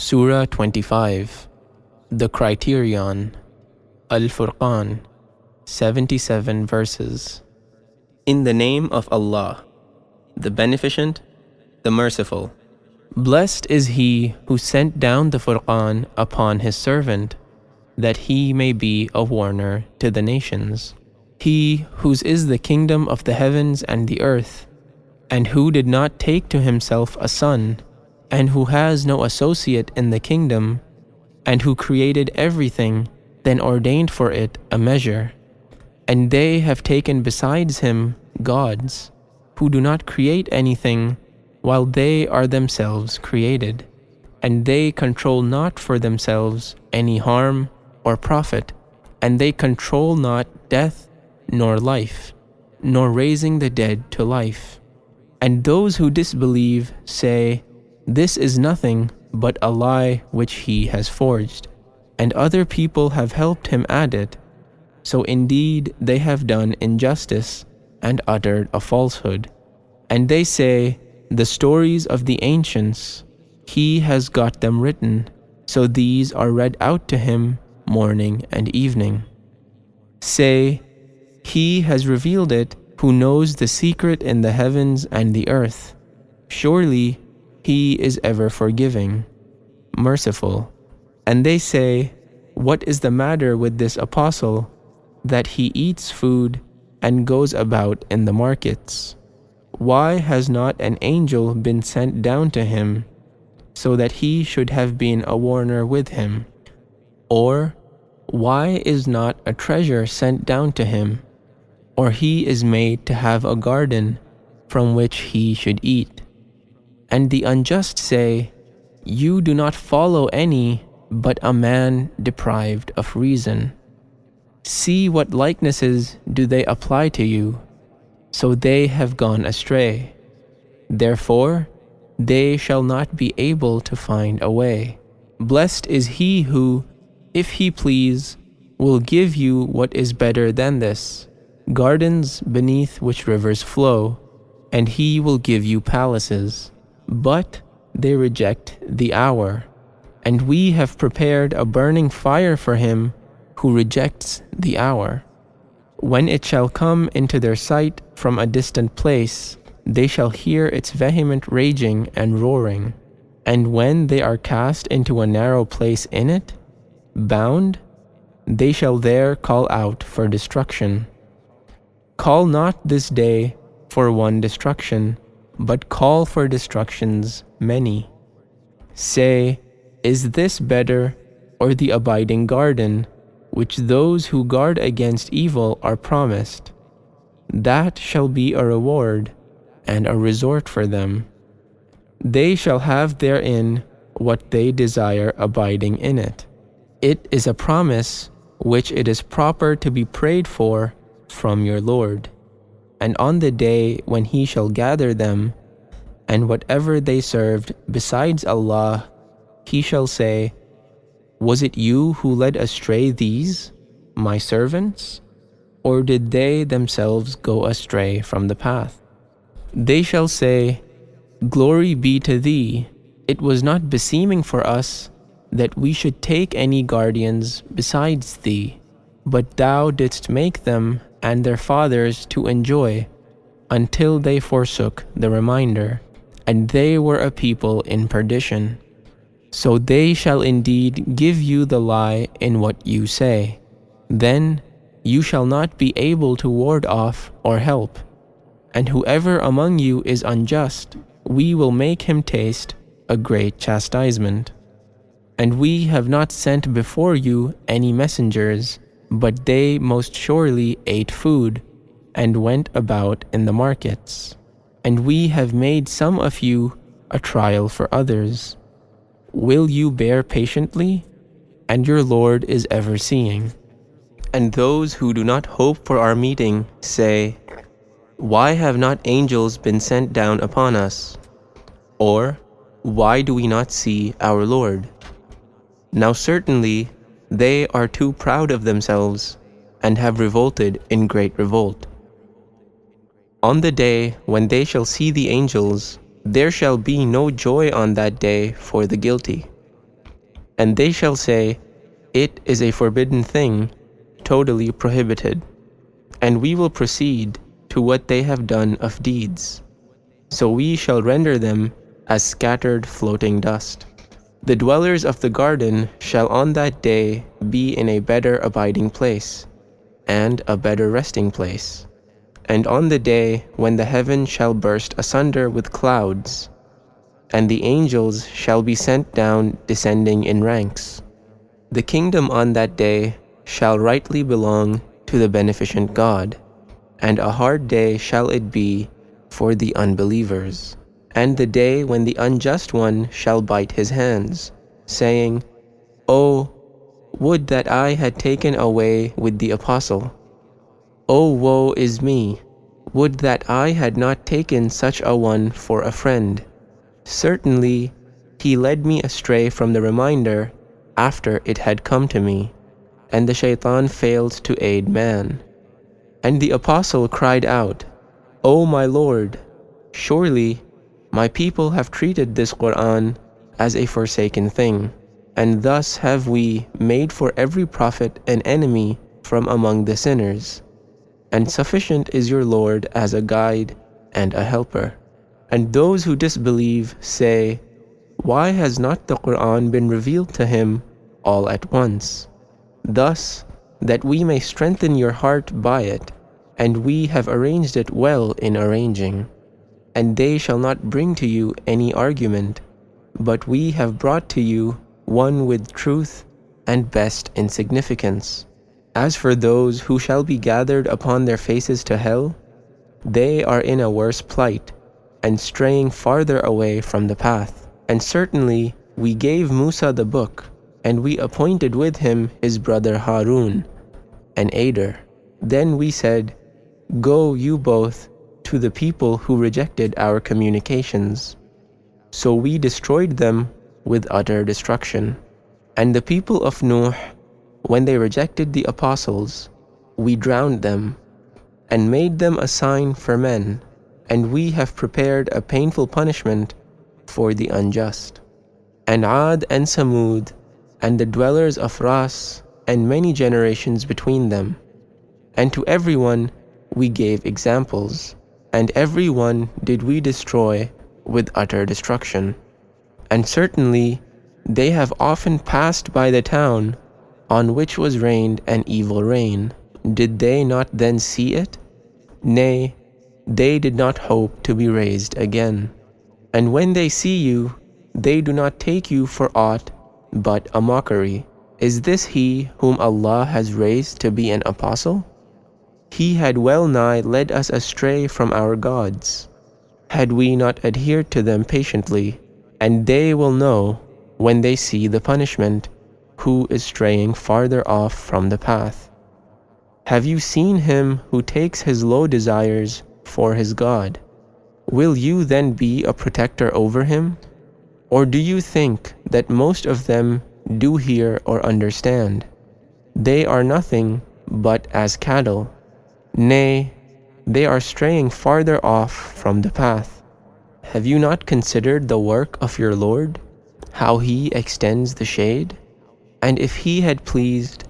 Surah 25, the Criterion, al-Furqan, 77 verses. In the name of Allah, the Beneficent, the Merciful. Blessed is he who sent down the Furqan upon his servant, that he may be a warner to the nations. He whose is the kingdom of the heavens and the earth, and who did not take to himself a son, and who has no associate in the kingdom, and who created everything, then ordained for it a measure. And they have taken besides him gods, who do not create anything, while they are themselves created, and they control not for themselves any harm or profit, and they control not death nor life, nor raising the dead to life. And those who disbelieve say, "This is nothing but a lie which he has forged," and other people have helped him add it. So indeed they have done injustice and uttered a falsehood. And they say, "The stories of the ancients, he has got them written, so these are read out to him morning and evening." Say, "He has revealed it who knows the secret in the heavens and the earth. Surely he is ever forgiving, merciful." And they say, "What is the matter with this apostle, that he eats food and goes about in the markets? Why has not an angel been sent down to him, so that he should have been a warner with him? Or why is not a treasure sent down to him? Or he is made to have a garden from which he should eat?" And the unjust say, "You do not follow any but a man deprived of reason. See what likenesses do they apply to you, so they have gone astray. Therefore, they shall not be able to find a way. Blessed is he who, if he please, will give you what is better than this, gardens beneath which rivers flow, and he will give you palaces. But they reject the hour, and we have prepared a burning fire for him who rejects the hour. When it shall come into their sight from a distant place, they shall hear its vehement raging and roaring. And when they are cast into a narrow place in it, bound, they shall there call out for destruction. Call not this day for one destruction, but call for destructions many. Say, is this better, or the abiding garden, which those who guard against evil are promised? That shall be a reward and a resort for them. They shall have therein what they desire abiding in it. It is a promise which it is proper to be prayed for from your Lord. And on the day when he shall gather them, and whatever they served besides Allah, he shall say, "Was it you who led astray these, my servants? Or did they themselves go astray from the path?" They shall say, "Glory be to thee. It was not beseeming for us that we should take any guardians besides thee, but thou didst make them and their fathers to enjoy, until they forsook the reminder, and they were a people in perdition. So they shall indeed give you the lie in what you say. Then you shall not be able to ward off or help. And whoever among you is unjust, we will make him taste a great chastisement. And we have not sent before you any messengers, but they most surely ate food and went about in the markets. And we have made some of you a trial for others. Will you bear patiently? And your Lord is ever seeing." And those who do not hope for our meeting say, "Why have not angels been sent down upon us? Or, why do we not see our Lord?" Now certainly they are too proud of themselves and have revolted in great revolt. On the day when they shall see the angels, there shall be no joy on that day for the guilty. And they shall say, it is a forbidden thing, totally prohibited. And we will proceed to what they have done of deeds. So we shall render them as scattered floating dust. The dwellers of the garden shall on that day be in a better abiding place, and a better resting place. And on the day when the heaven shall burst asunder with clouds, and the angels shall be sent down descending in ranks. The kingdom on that day shall rightly belong to the beneficent God, and a hard day shall it be for the unbelievers. And the day when the unjust one shall bite his hands, saying, Oh, would that I had taken away with the apostle. Oh, woe is me! Would that I had not taken such a one for a friend. Certainly, he led me astray from the reminder after it had come to me, and the shaitan failed to aid man. And the apostle cried out, O my Lord, surely my people have treated this Qur'an as a forsaken thing, and thus have we made for every prophet an enemy from among the sinners. And sufficient is your Lord as a guide and a helper. And those who disbelieve say, Why has not the Qur'an been revealed to him all at once? Thus, that we may strengthen your heart by it, and we have arranged it well in arranging. And they shall not bring to you any argument, but we have brought to you one with truth and best in significance. As for those who shall be gathered upon their faces to hell, they are in a worse plight, and straying farther away from the path. And certainly we gave Musa the book, and we appointed with him his brother Harun, an aider. Then we said, Go you both to the people who rejected our communications. So we destroyed them with utter destruction. And the people of Nuh, when they rejected the apostles, we drowned them, and made them a sign for men, and we have prepared a painful punishment for the unjust. And Ad and Samud, and the dwellers of Ras, and many generations between them. And to everyone we gave examples, and every one did we destroy with utter destruction. And certainly they have often passed by the town on which was rained an evil rain. Did they not then see it? Nay, they did not hope to be raised again. And when they see you, they do not take you for aught but a mockery. Is this he whom Allah has raised to be an apostle? He had well nigh led us astray from our gods, had we not adhered to them patiently. And they will know, when they see the punishment, who is straying farther off from the path. Have you seen him who takes his low desires for his God? Will you then be a protector over him? Or do you think that most of them do hear or understand? They are nothing but as cattle. Nay, they are straying farther off from the path. Have you not considered the work of your Lord, how he extends the shade? And if he had pleased,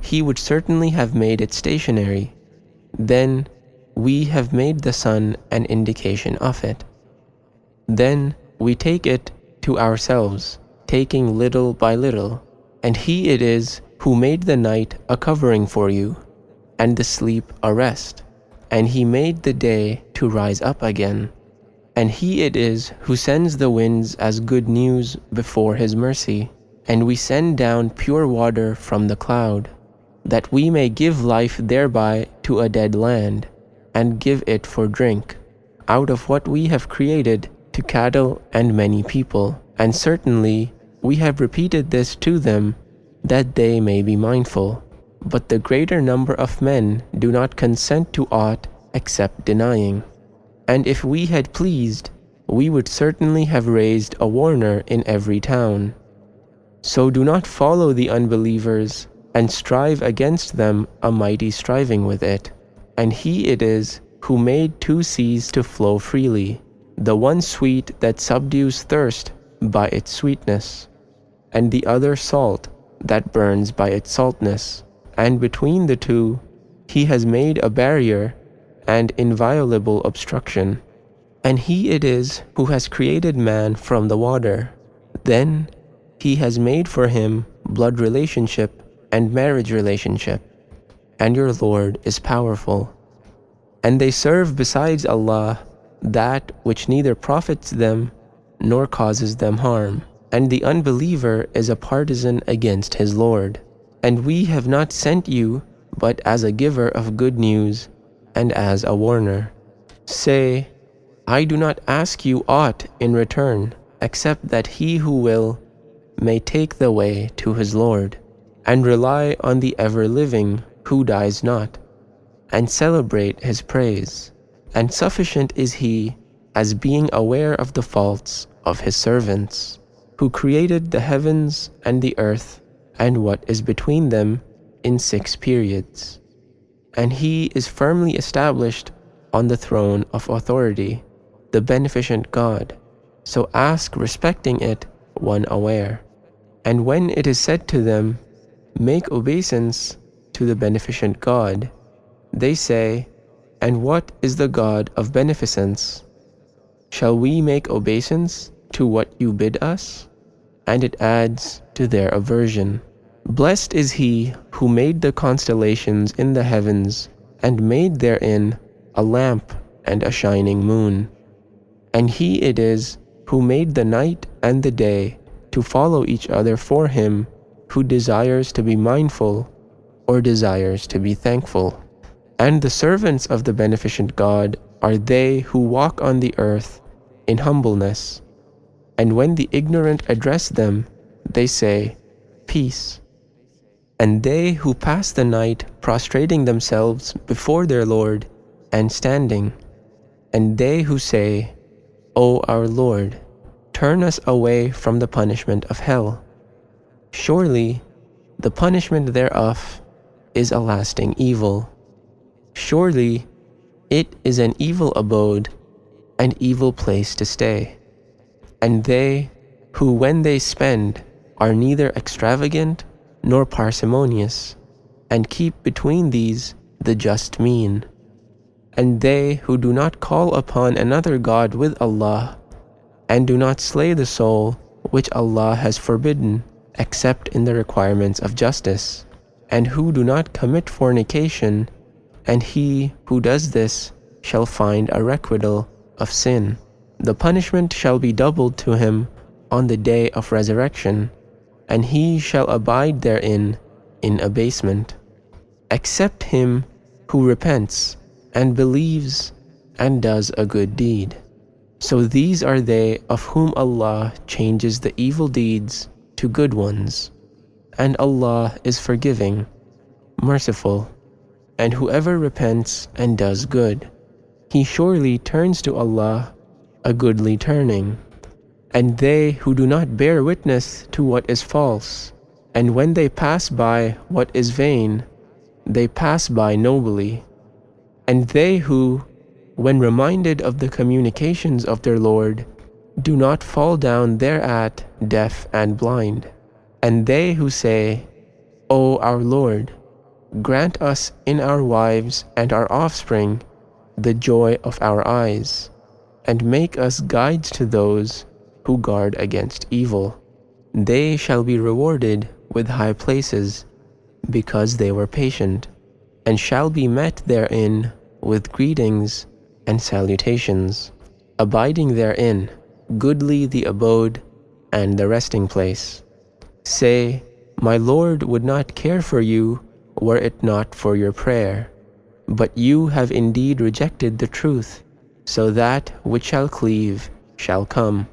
he would certainly have made it stationary. Then we have made the sun an indication of it. Then we take it to ourselves, taking little by little. And he it is who made the night a covering for you, and the sleep a rest. And he made the day to rise up again. And he it is who sends the winds as good news before his mercy. And we send down pure water from the cloud, that we may give life thereby to a dead land, and give it for drink, out of what we have created to cattle and many people. And certainly we have repeated this to them, that they may be mindful. But the greater number of men do not consent to aught except denying. And if we had pleased, we would certainly have raised a warner in every town. So do not follow the unbelievers, and strive against them a mighty striving with it. And he it is who made two seas to flow freely, the one sweet that subdues thirst by its sweetness, and the other salt that burns by its saltness, and between the two He has made a barrier and inviolable obstruction. And He it is who has created man from the water. Then He has made for him blood relationship and marriage relationship, and your Lord is powerful. And they serve besides Allah that which neither profits them nor causes them harm, and the unbeliever is a partisan against his Lord. And we have not sent you but as a giver of good news and as a warner. Say, I do not ask you aught in return except that he who will may take the way to his Lord, and rely on the ever-living who dies not, and celebrate his praise. And sufficient is he as being aware of the faults of his servants, who created the heavens and the earth and what is between them in 6 periods. And he is firmly established on the throne of authority, the beneficent God. So ask respecting it one aware. And when it is said to them, make obeisance to the beneficent God, they say, and what is the God of beneficence? Shall we make obeisance to what you bid us? And it adds to their aversion. Blessed is he who made the constellations in the heavens and made therein a lamp and a shining moon. And he it is who made the night and the day to follow each other for him who desires to be mindful or desires to be thankful. And the servants of the beneficent God are they who walk on the earth in humbleness. And when the ignorant address them, they say, peace. And they who pass the night prostrating themselves before their Lord and standing, and they who say, O our Lord, turn us away from the punishment of hell. Surely the punishment thereof is a lasting evil. Surely it is an evil abode, an evil place to stay. And they who when they spend are neither extravagant nor parsimonious, and keep between these the just mean. And they who do not call upon another God with Allah, and do not slay the soul which Allah has forbidden, except in the requirements of justice, and who do not commit fornication, and he who does this shall find a requital of sin. The punishment shall be doubled to him on the day of resurrection, and he shall abide therein in abasement, except him who repents and believes and does a good deed. So these are they of whom Allah changes the evil deeds to good ones, and Allah is forgiving, merciful, and whoever repents and does good, he surely turns to Allah a goodly turning. And they who do not bear witness to what is false, and when they pass by what is vain, they pass by nobly. And they who, when reminded of the communications of their Lord, do not fall down thereat deaf and blind. And they who say, O our Lord, grant us in our wives and our offspring the joy of our eyes, and make us guides to those who guard against evil. They shall be rewarded with high places, because they were patient, and shall be met therein with greetings and salutations, abiding therein, goodly the abode and the resting place. Say, my Lord would not care for you were it not for your prayer, but you have indeed rejected the truth, so that which shall cleave shall come.